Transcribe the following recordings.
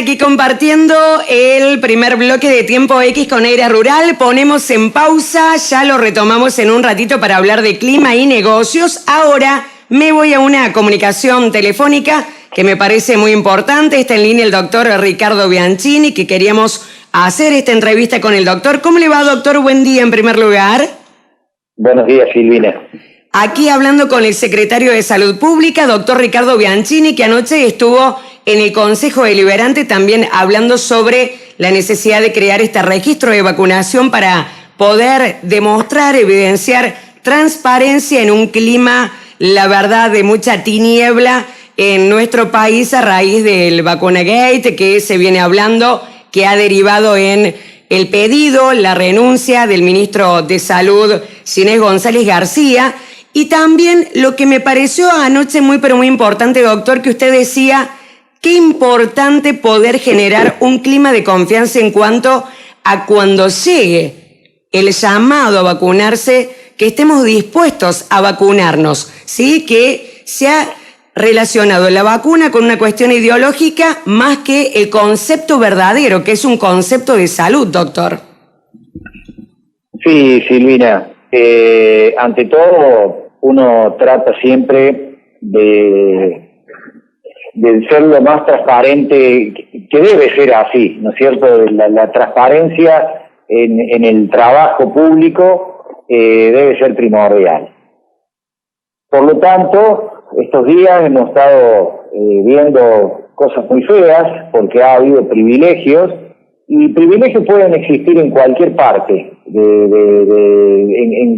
aquí compartiendo el primer bloque de Tiempo X con Aire Rural. Ponemos en pausa, ya lo retomamos en un ratito para hablar de clima y negocios. Ahora me voy a una comunicación telefónica que me parece muy importante. Está en línea el doctor Ricardo Bianchini, que queríamos hacer esta entrevista con el doctor. ¿Cómo le va, doctor? Buen día, en primer lugar. Buenos días, Silvina. Aquí hablando con el secretario de Salud Pública, doctor Ricardo Bianchini, que anoche estuvo en el Consejo Deliberante también hablando sobre la necesidad de crear este registro de vacunación para poder demostrar, evidenciar transparencia en un clima, la verdad, de mucha tiniebla en nuestro país a raíz del Vacunagate que se viene hablando, que ha derivado en el pedido, la renuncia del ministro de Salud, Ginés González García. Y también lo que me pareció anoche muy pero muy importante, doctor, que usted decía, qué importante poder generar un clima de confianza en cuanto a cuando llegue el llamado a vacunarse, que estemos dispuestos a vacunarnos, ¿sí? Que se ha relacionado la vacuna con una cuestión ideológica más que el concepto verdadero, que es un concepto de salud, doctor. Sí, Silvina. Ante todo, uno trata siempre de ser lo más transparente, que debe ser así, ¿no es cierto? La transparencia en el trabajo público debe ser primordial. Por lo tanto, estos días hemos estado viendo cosas muy feas porque ha habido privilegios, y privilegios pueden existir en cualquier parte,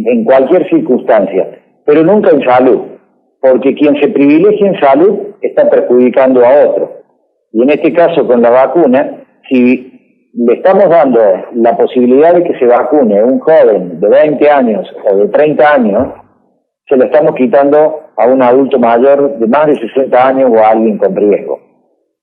en cualquier circunstancia, pero nunca en salud, porque quien se privilegia en salud está perjudicando a otro. Y en este caso con la vacuna, si le estamos dando la posibilidad de que se vacune un joven de 20 años o de 30 años, se lo estamos quitando a un adulto mayor de más de 60 años o a alguien con riesgo.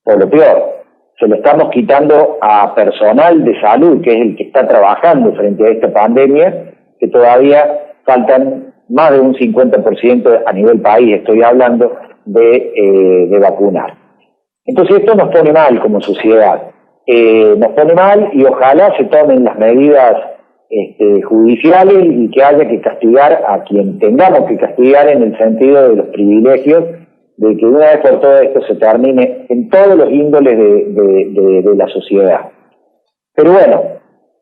O lo peor, se lo estamos quitando a personal de salud, que es el que está trabajando frente a esta pandemia, que todavía faltan más de un 50% a nivel país, estoy hablando, de vacunar. Entonces esto nos pone mal como sociedad. Nos pone mal y ojalá se tomen las medidas judiciales y que haya que castigar a quien tengamos que castigar en el sentido de los privilegios, de que una vez por todo esto se termine en todos los índoles de la sociedad. Pero bueno,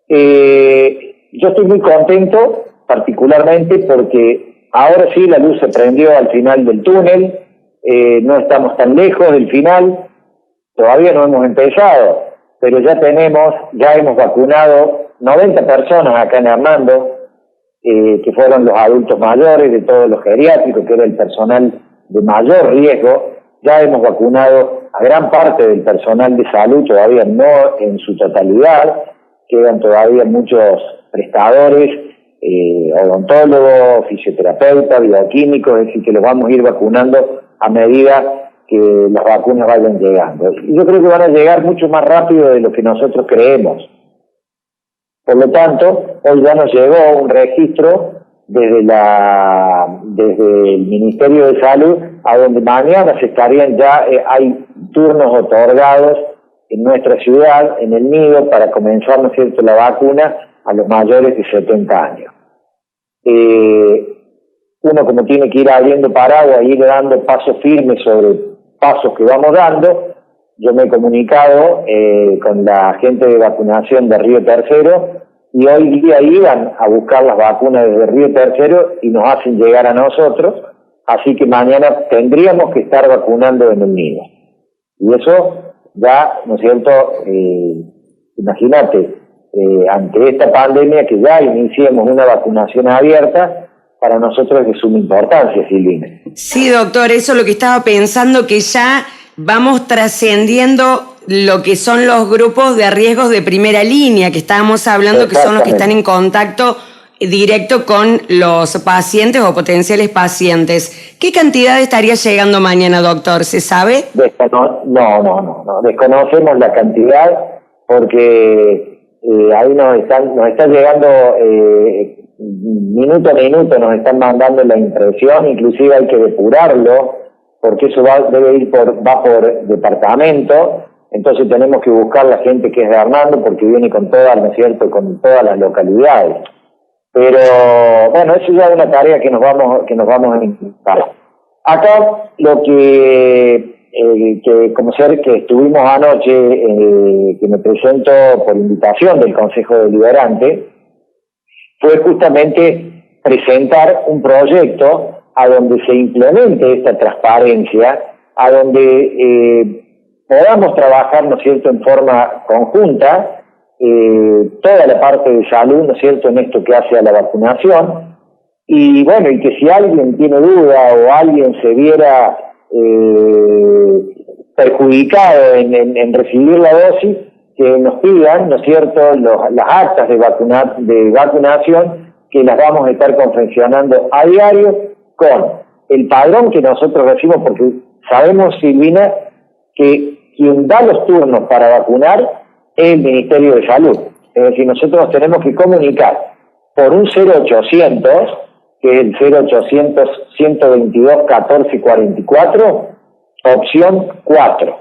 yo estoy muy contento particularmente porque ahora sí la luz se prendió al final del túnel, no estamos tan lejos del final, todavía no hemos empezado, pero ya hemos vacunado 90 personas acá en Hernando, que fueron los adultos mayores de todos los geriátricos, que era el personal de mayor riesgo. Ya hemos vacunado a gran parte del personal de salud, todavía no en su totalidad, quedan todavía muchos prestadores, odontólogos, fisioterapeutas, bioquímicos, es decir, que los vamos a ir vacunando a medida que las vacunas vayan llegando. Y yo creo que van a llegar mucho más rápido de lo que nosotros creemos. Por lo tanto, hoy ya nos llegó un registro desde el Ministerio de Salud, a donde mañana se estarían hay turnos otorgados en nuestra ciudad, en el Nido, para comenzar, ¿no es cierto?, la vacuna a los mayores de 70 años. Uno, como tiene que ir abriendo paraguas, ir dando pasos firmes sobre pasos que vamos dando. Yo me he comunicado con la gente de vacunación de Río Tercero, y hoy día iban a buscar las vacunas desde Río Tercero y nos hacen llegar a nosotros, así que mañana tendríamos que estar vacunando en el Nido. Y eso ya, ¿no es cierto?, imagínate, ante esta pandemia, que ya iniciemos una vacunación abierta, para nosotros es de suma importancia, Silvina. Sí, doctor, eso es lo que estaba pensando, que ya vamos trascendiendo lo que son los grupos de riesgos de primera línea, que estábamos hablando, que son los que están en contacto directo con los pacientes o potenciales pacientes. ¿Qué cantidad estaría llegando mañana, doctor? ¿Se sabe? No. Desconocemos la cantidad porque ahí nos está llegando minuto a minuto, nos están mandando la impresión, inclusive hay que depurarlo, porque eso va por departamento, entonces tenemos que buscar la gente que es de Hernando porque viene con todas, ¿no es cierto?, con todas las localidades. Pero bueno, eso ya es una tarea que nos vamos a intentar. Acá lo que estuvimos anoche, que me presento por invitación del Consejo Deliberante, fue justamente presentar un proyecto a donde se implemente esta transparencia, a donde podamos trabajar, ¿no es cierto?, en forma conjunta, toda la parte de salud, ¿no es cierto?, en esto que hace a la vacunación, y bueno, y que si alguien tiene duda o alguien se viera perjudicado en recibir la dosis, que nos pidan, ¿no es cierto?, las actas de vacunación, que las vamos a estar confeccionando a diario con el padrón que nosotros recibimos, porque sabemos, Silvina, que quien da los turnos para vacunar es el Ministerio de Salud. Es decir, nosotros nos tenemos que comunicar por un 0800, que es el 0800-122-1444, opción 4,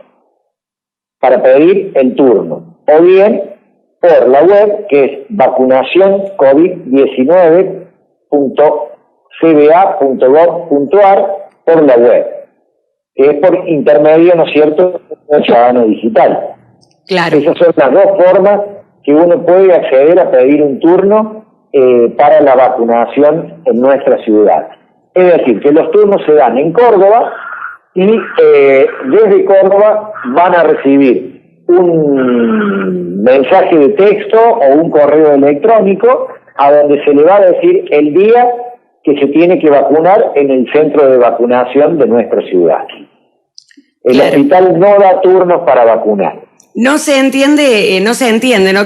para pedir el turno. O bien por la web, que es vacunacioncovid19.cba.gov.ar, por la web, que es por intermedio, ¿no es cierto?, del ciudadano digital. Claro. Esas son las dos formas que uno puede acceder a pedir un turno para la vacunación en nuestra ciudad. Es decir, que los turnos se dan en Córdoba y desde Córdoba van a recibir un mensaje de texto o un correo electrónico a donde se le va a decir el día que se tiene que vacunar en el centro de vacunación de nuestra ciudad. El hospital no da turnos para vacunar. No se entiende, no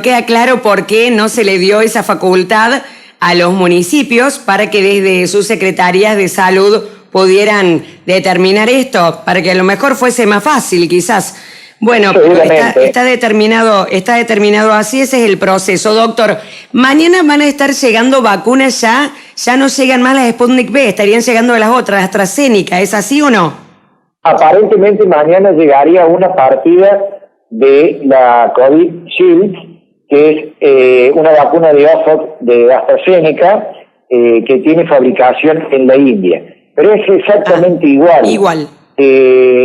queda claro por qué no se le dio esa facultad a los municipios para que desde sus secretarías de salud pudieran determinar esto, para que a lo mejor fuese más fácil, quizás. Bueno, está determinado así, ese es el proceso. Doctor, mañana van a estar llegando vacunas ya no llegan más las Sputnik V, estarían llegando las otras, AstraZeneca, ¿es así o no? Aparentemente mañana llegaría una partida de la COVID Shield, que es una vacuna de Oxford de AstraZeneca, que tiene fabricación en la India. Pero es exactamente igual. Igual.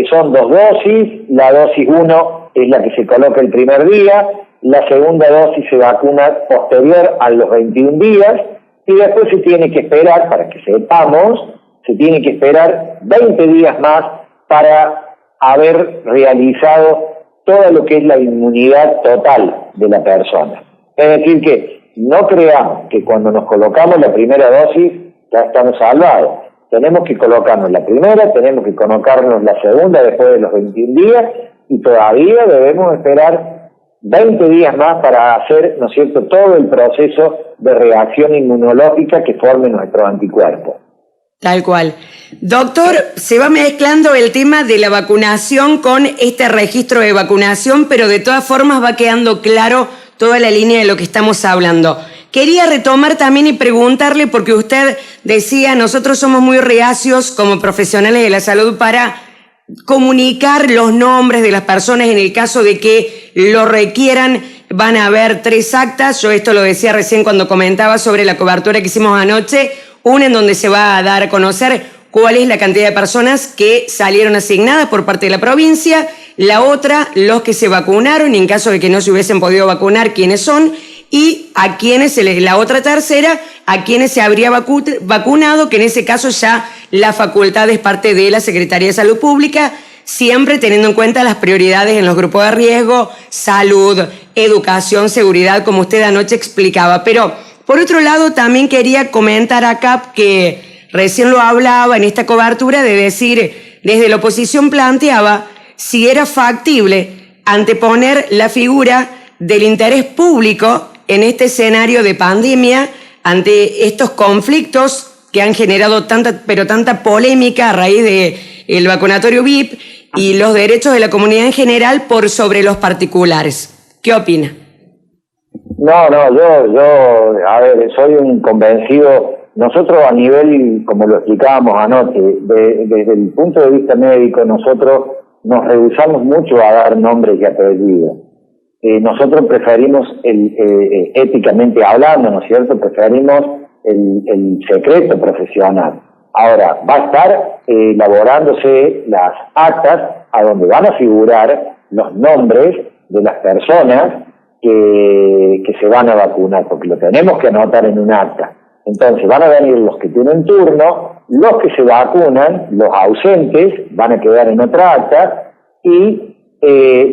Son 2 dosis, la dosis 1 es la que se coloca el primer día, la segunda dosis se vacuna posterior a los 21 días, y después se tiene que esperar, para que sepamos, se tiene que esperar 20 días más para haber realizado todo lo que es la inmunidad total de la persona. Es decir que no creamos que cuando nos colocamos la primera dosis ya estamos salvados. Tenemos que colocarnos la primera, tenemos que colocarnos la segunda después de los 21 días y todavía debemos esperar 20 días más para hacer, ¿no es cierto?, todo el proceso de reacción inmunológica que forme nuestros anticuerpos. Tal cual. Doctor, se va mezclando el tema de la vacunación con este registro de vacunación, pero de todas formas va quedando claro toda la línea de lo que estamos hablando. Quería retomar también y preguntarle, porque usted decía, nosotros somos muy reacios como profesionales de la salud para comunicar los nombres de las personas en el caso de que lo requieran. Van a haber 3 actas, yo esto lo decía recién cuando comentaba sobre la cobertura que hicimos anoche, una en donde se va a dar a conocer cuál es la cantidad de personas que salieron asignadas por parte de la provincia, la otra, los que se vacunaron y en caso de que no se hubiesen podido vacunar, quiénes son, y a quienes, la otra tercera, a quienes se habría vacunado, que en ese caso ya la facultad es parte de la Secretaría de Salud Pública, siempre teniendo en cuenta las prioridades en los grupos de riesgo, salud, educación, seguridad, como usted anoche explicaba. Pero, por otro lado, también quería comentar acá que recién lo hablaba en esta cobertura de decir, desde la oposición planteaba si era factible anteponer la figura del interés público en este escenario de pandemia ante estos conflictos que han generado tanta polémica a raíz del vacunatorio VIP y los derechos de la comunidad en general por sobre los particulares. ¿Qué opina? No, yo, a ver, soy un convencido. Nosotros a nivel, como lo explicábamos anoche, desde el punto de vista médico, nosotros nos rehusamos mucho a dar nombres y apellidos. Nosotros preferimos, éticamente hablando, ¿no es cierto?, preferimos el secreto profesional. Ahora, va a estar elaborándose las actas a donde van a figurar los nombres de las personas que se van a vacunar, porque lo tenemos que anotar en un acta. Entonces van a venir los que tienen turno, los que se vacunan, los ausentes van a quedar en otra acta, y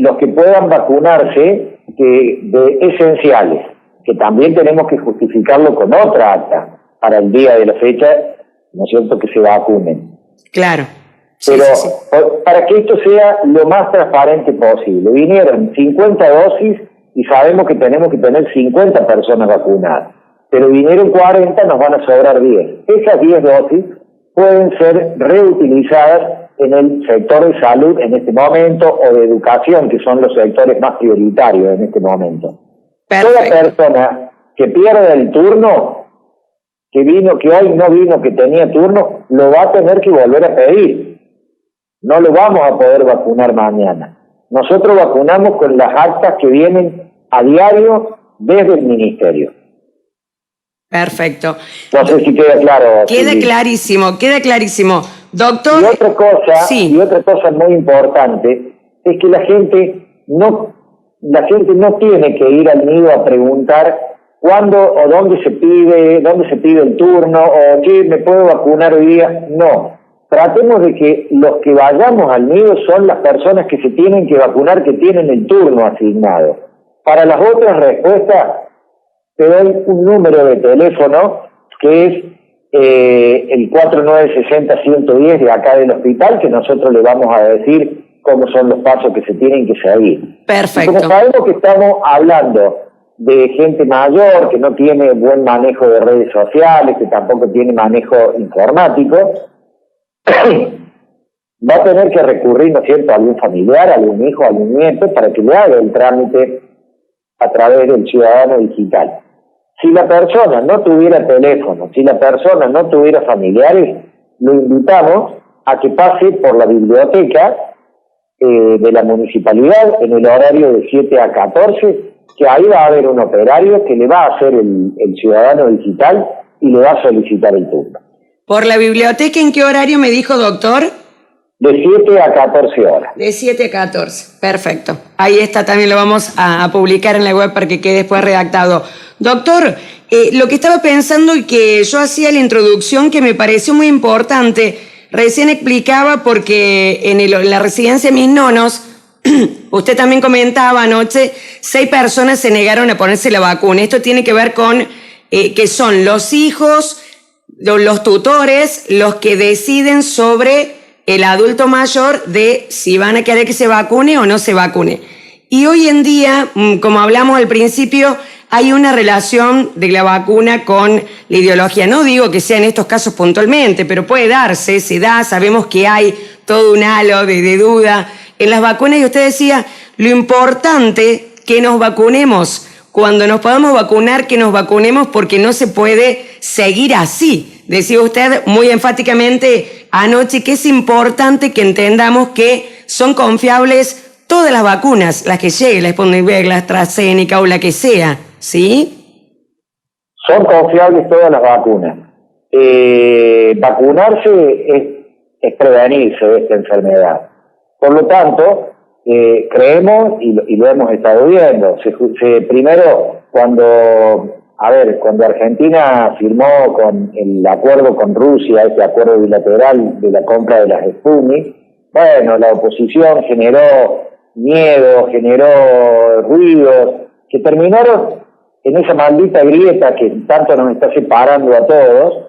los que puedan vacunarse de esenciales, que también tenemos que justificarlo con otra acta para el día de la fecha, ¿no es cierto?, que se vacunen. Claro. Pero sí. para que esto sea lo más transparente posible, vinieron 50 dosis y sabemos que tenemos que tener 50 personas vacunadas, pero vinieron 40, nos van a sobrar 10. Esas 10 dosis pueden ser reutilizadas en el sector de salud en este momento, o de educación, que son los sectores más prioritarios en este momento. Perfecto. Toda persona que pierda el turno, que hoy no vino, que tenía turno, lo va a tener que volver a pedir. No lo vamos a poder vacunar mañana. Nosotros vacunamos con las actas que vienen a diario desde el Ministerio. Perfecto. No sé si queda claro. Queda clarísimo. Doctor. Y otra cosa muy importante es que la gente no tiene que ir al nido a preguntar cuándo o dónde se pide el turno, o qué me puedo vacunar hoy día. No. Tratemos de que los que vayamos al nido son las personas que se tienen que vacunar, que tienen el turno asignado. Para las otras respuestas, te doy un número de teléfono que es el 4960-110 de acá del hospital, que nosotros le vamos a decir cómo son los pasos que se tienen que seguir. Perfecto. Y como sabemos que estamos hablando de gente mayor, que no tiene buen manejo de redes sociales, que tampoco tiene manejo informático, va a tener que recurrir, ¿no es cierto?, a algún familiar, a algún hijo, a algún nieto, para que le haga el trámite a través del ciudadano digital. Si la persona no tuviera teléfono, si la persona no tuviera familiares, lo invitamos a que pase por la biblioteca de la municipalidad en el horario de 7 a 14, que ahí va a haber un operario que le va a hacer el ciudadano digital y le va a solicitar el turno. ¿Por la biblioteca en qué horario me dijo, doctor? De 7 a 14 horas. De 7 a 14, perfecto. Ahí está, también lo vamos a publicar en la web para que quede después redactado. Doctor, lo que estaba pensando y que yo hacía la introducción que me pareció muy importante, recién explicaba porque en la residencia de mis nonos, usted también comentaba anoche, 6 personas se negaron a ponerse la vacuna. Esto tiene que ver con que son los hijos, los tutores, los que deciden sobre el adulto mayor de si van a querer que se vacune o no se vacune. Y hoy en día, como hablamos al principio, hay una relación de la vacuna con la ideología. No digo que sea en estos casos puntualmente, pero puede darse, se da, sabemos que hay todo un halo de duda en las vacunas. Y usted decía, lo importante que nos vacunemos, cuando nos podamos vacunar, que nos vacunemos, porque no se puede seguir así. Decía usted muy enfáticamente anoche que es importante que entendamos que son confiables todas las vacunas, las que lleguen, la Sputnik V, la AstraZeneca o la que sea, ¿sí? Son confiables todas las vacunas. Vacunarse es prevenirse de esta enfermedad. Por lo tanto, creemos, y lo hemos estado viendo, primero cuando Argentina firmó con el acuerdo con Rusia, este acuerdo bilateral de la compra de las Sputnik, bueno, la oposición generó miedo, generó ruidos, que terminaron en esa maldita grieta que tanto nos está separando a todos.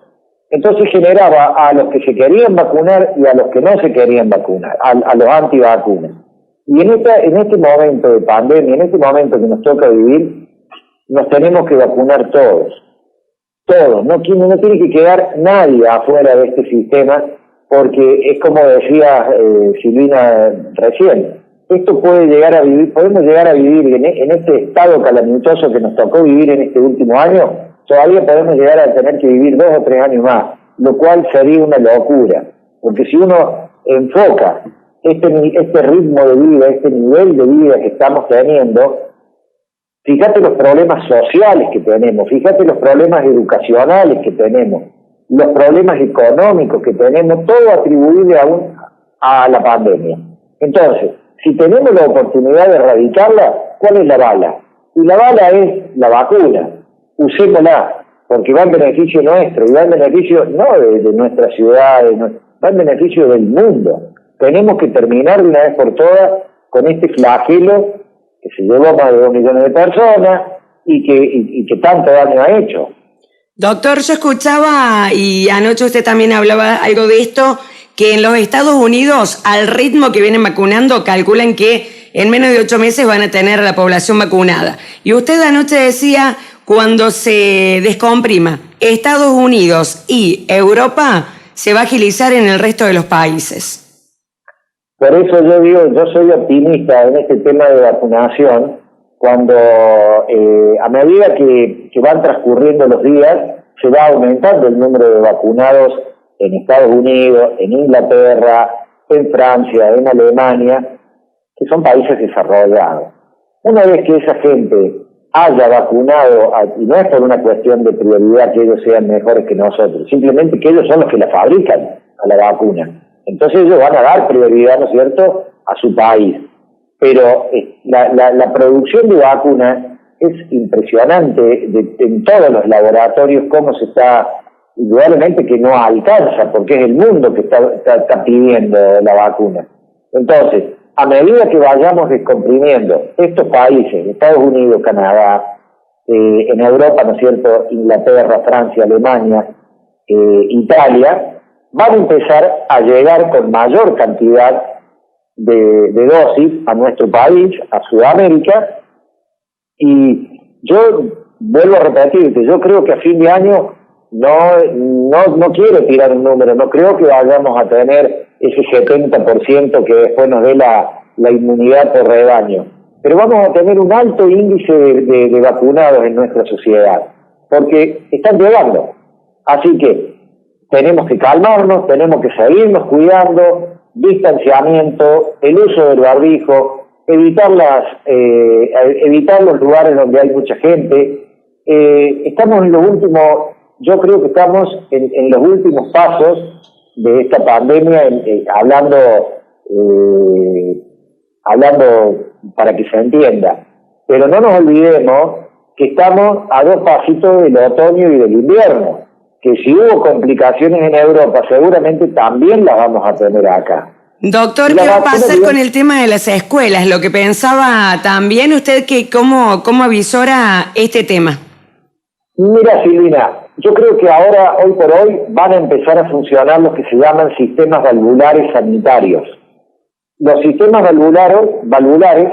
Entonces generaba a los que se querían vacunar y a los que no se querían vacunar, a los antivacunas. Y en este momento de pandemia, en este momento que nos toca vivir, nos tenemos que vacunar todos, no tiene que quedar nadie afuera de este sistema, porque es como decía Silvina recién, esto podemos llegar a vivir en este estado calamitoso que nos tocó vivir en este último año, todavía podemos llegar a tener que vivir 2 o 3 años más, lo cual sería una locura, porque si uno enfoca este ritmo de vida, este nivel de vida que estamos teniendo, fíjate los problemas sociales que tenemos, fíjate los problemas educacionales que tenemos, los problemas económicos que tenemos, todo atribuible a la pandemia. Entonces, si tenemos la oportunidad de erradicarla, ¿cuál es la bala? Y la bala es la vacuna. Usémosla, porque va en beneficio nuestro, y va en beneficio no de nuestra ciudad, va en beneficio del mundo. Tenemos que terminar de una vez por todas con este flagelo que se llevó más de 2 millones de personas y que tanto daño ha hecho. Doctor, yo escuchaba, y anoche usted también hablaba algo de esto, que en los Estados Unidos, al ritmo que vienen vacunando, calculan que en menos de 8 meses van a tener a la población vacunada. Y usted anoche decía, cuando se descomprima Estados Unidos y Europa, se va a agilizar en el resto de los países. Por eso yo digo, yo soy optimista en este tema de vacunación, cuando a medida que van transcurriendo los días, se va aumentando el número de vacunados en Estados Unidos, en Inglaterra, en Francia, en Alemania, que son países desarrollados. Una vez que esa gente haya vacunado, y no es por una cuestión de prioridad que ellos sean mejores que nosotros, simplemente que ellos son los que la fabrican a la vacuna. Entonces ellos van a dar prioridad, ¿no es cierto?, a su país. Pero la producción de vacunas es impresionante en todos los laboratorios, cómo se está, indudablemente que no alcanza, porque es el mundo que está pidiendo la vacuna. Entonces, a medida que vayamos descomprimiendo estos países, Estados Unidos, Canadá, en Europa, ¿no es cierto?, Inglaterra, Francia, Alemania, Italia, van a empezar a llegar con mayor cantidad de dosis a nuestro país, a Sudamérica, y yo vuelvo a repetirte, yo creo que a fin de año no quiero tirar un número, no creo que vayamos a tener ese 70% que después nos dé la inmunidad por rebaño, pero vamos a tener un alto índice de vacunados en nuestra sociedad, porque están llegando, así que tenemos que calmarnos, tenemos que seguirnos cuidando, distanciamiento, el uso del barbijo, evitar los lugares donde hay mucha gente. Estamos en los últimos, yo creo que estamos en los últimos pasos de esta pandemia, hablando para que se entienda. Pero no nos olvidemos que estamos a 2 pasitos del otoño y del invierno, que si hubo complicaciones en Europa, seguramente también las vamos a tener acá. Doctor, ¿qué va a pasar con el tema de las escuelas? Lo que pensaba también usted, que cómo avisora este tema. Mira, Silvina, yo creo que ahora, hoy por hoy, van a empezar a funcionar los que se llaman sistemas valvulares sanitarios. Los sistemas valvulares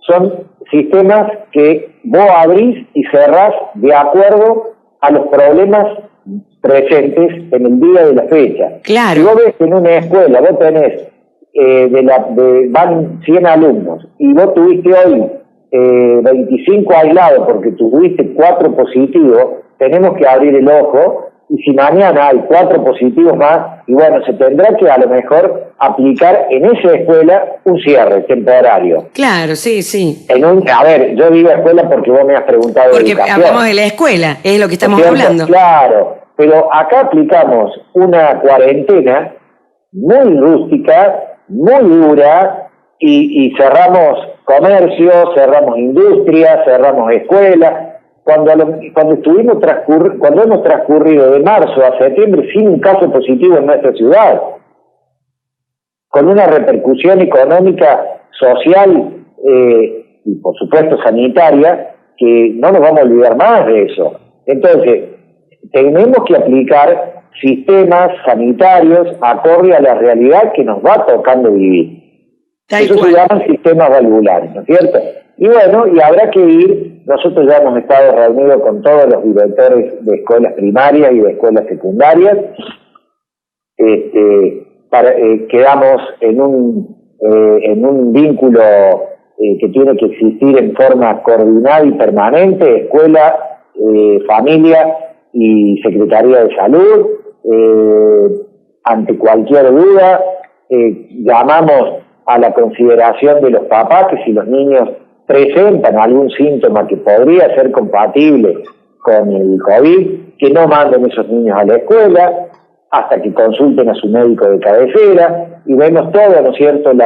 son sistemas que vos abrís y cerrás de acuerdo a los problemas presentes en el día de la fecha. Claro. Si vos ves que en una escuela vos tenés van 100 alumnos y vos tuviste hoy 25 aislados porque tuviste 4 positivos, tenemos que abrir el ojo, y si mañana hay 4 positivos más, y bueno, se tendrá que a lo mejor aplicar en esa escuela un cierre temporario. Claro, sí. A ver, yo digo escuela porque vos me has preguntado porque de educación. Hablamos de la escuela, es lo que estamos hablando. Claro, pero acá aplicamos una cuarentena muy rústica, muy dura, y cerramos comercio, cerramos industria, cerramos escuelas. Cuando hemos transcurrido de marzo a septiembre sin un caso positivo en nuestra ciudad, con una repercusión económica, social y por supuesto sanitaria, que no nos vamos a olvidar más de eso. Entonces, tenemos que aplicar sistemas sanitarios acorde a la realidad que nos va tocando vivir. Eso se llaman sistemas valvulares, ¿no es cierto? Y bueno, y habrá que ir, nosotros ya hemos estado reunidos con todos los directores de escuelas primarias y de escuelas secundarias, quedamos en un vínculo que tiene que existir en forma coordinada y permanente, escuela, familia y Secretaría de Salud. Ante cualquier duda, llamamos a la consideración de los papás, que si los niños presentan algún síntoma que podría ser compatible con el COVID, que no manden esos niños a la escuela hasta que consulten a su médico de cabecera, y vemos todo, ¿no es cierto?, el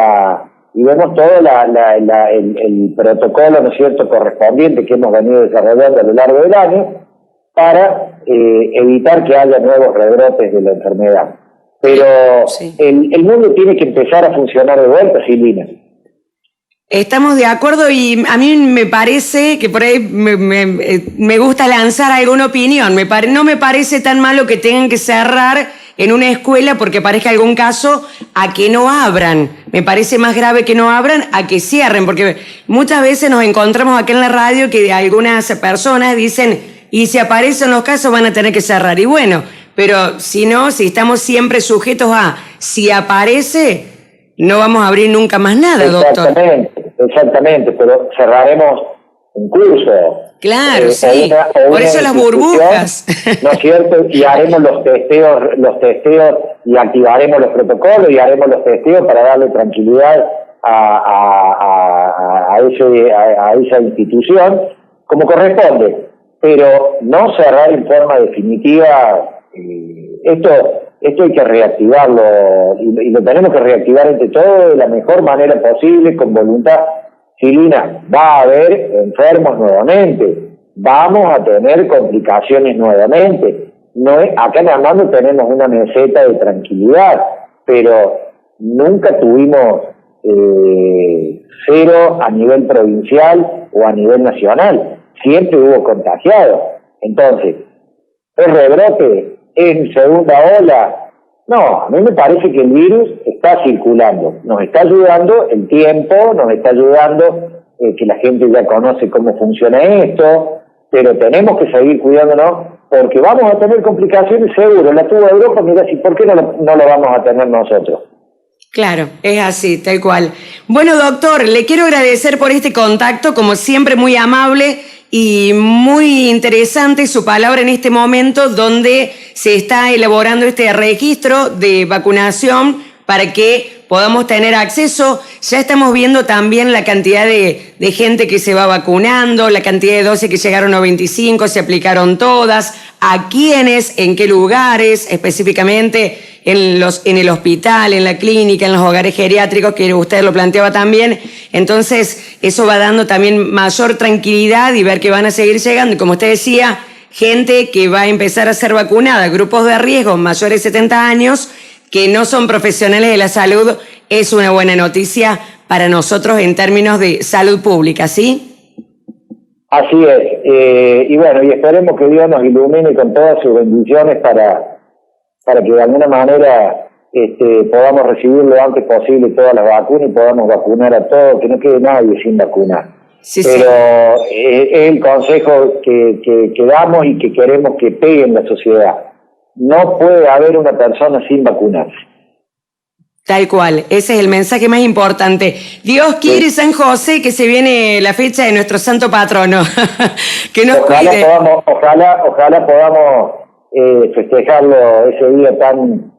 protocolo, ¿no es cierto?, correspondiente que hemos venido desarrollando a lo largo del año para evitar que haya nuevos rebrotes de la enfermedad. Pero sí, el mundo tiene que empezar a funcionar de vuelta, Silvina. Estamos de acuerdo, y a mí me parece que por ahí me gusta lanzar alguna opinión. No me parece tan malo que tengan que cerrar en una escuela porque parezca algún caso a que no abran. Me parece más grave que no abran a que cierren, porque muchas veces nos encontramos acá en la radio que algunas personas dicen, y si aparecen los casos van a tener que cerrar. Y bueno, pero si no, si estamos siempre sujetos a, si aparece, no vamos a abrir nunca más nada, doctor. Exactamente, pero cerraremos un curso. Claro, sí, por eso las burbujas. ¿No es cierto? Y haremos los testeos y activaremos los protocolos y haremos los testeos para darle tranquilidad a esa institución como corresponde, pero no cerrar en forma definitiva. Esto hay que reactivarlo y lo tenemos que reactivar entre todos de la mejor manera posible, con voluntad. Silvina, va a haber enfermos nuevamente, vamos a tener complicaciones nuevamente. Acá en Armando tenemos una meseta de tranquilidad, pero nunca tuvimos cero a nivel provincial o a nivel nacional, siempre hubo contagiados. Entonces, ¿es rebrote? ¿En segunda ola? No, a mí me parece que el virus está circulando, nos está ayudando el tiempo, nos está ayudando que la gente ya conoce cómo funciona esto, pero tenemos que seguir cuidándonos porque vamos a tener complicaciones seguro. La tuvo Europa, mira, ¿por qué no lo vamos a tener nosotros? Claro, es así, tal cual. Bueno, doctor, le quiero agradecer por este contacto, como siempre muy amable y muy interesante su palabra en este momento donde se está elaborando este registro de vacunación para que podamos tener acceso. Ya estamos viendo también la cantidad de gente que se va vacunando, la cantidad de dosis que llegaron a 25, se aplicaron todas, a quiénes, en qué lugares, específicamente en el hospital, en la clínica, en los hogares geriátricos, que usted lo planteaba también. Entonces, eso va dando también mayor tranquilidad y ver que van a seguir llegando. Y como usted decía, gente que va a empezar a ser vacunada, grupos de riesgo mayores de 70 años, que no son profesionales de la salud, es una buena noticia para nosotros en términos de salud pública, ¿sí? Así es. Y bueno, y esperemos que Dios nos ilumine con todas sus bendiciones para que de alguna manera podamos recibir lo antes posible todas las vacunas y podamos vacunar a todos, que no quede nadie sin vacunar. Sí, pero sí, es el consejo que damos y que queremos que pegue en la sociedad. No puede haber una persona sin vacunarse. Tal cual, ese es el mensaje más importante. Dios quiere, San José, que se viene la fecha de nuestro santo patrono. Que nos cuide. Ojalá podamos festejarlo ese día tan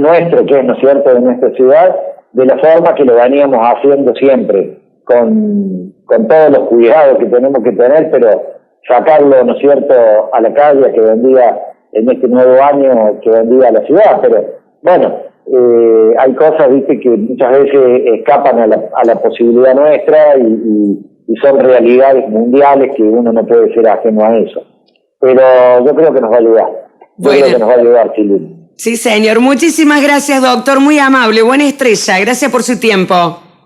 nuestro que es, ¿no es cierto?, de nuestra ciudad, de la forma que lo veníamos haciendo siempre, con todos los cuidados que tenemos que tener, pero sacarlo, ¿no es cierto?, a la calle, que vendía en este nuevo año, que vendía a la ciudad. Pero bueno, hay cosas, viste, que muchas veces escapan a la posibilidad nuestra y son realidades mundiales que uno no puede ser ajeno a eso. Pero yo creo que nos va a ayudar. Bueno. Yo creo que nos va a ayudar, Silvina. Sí, señor. Muchísimas gracias, doctor. Muy amable. Buena estrella. Gracias por su tiempo.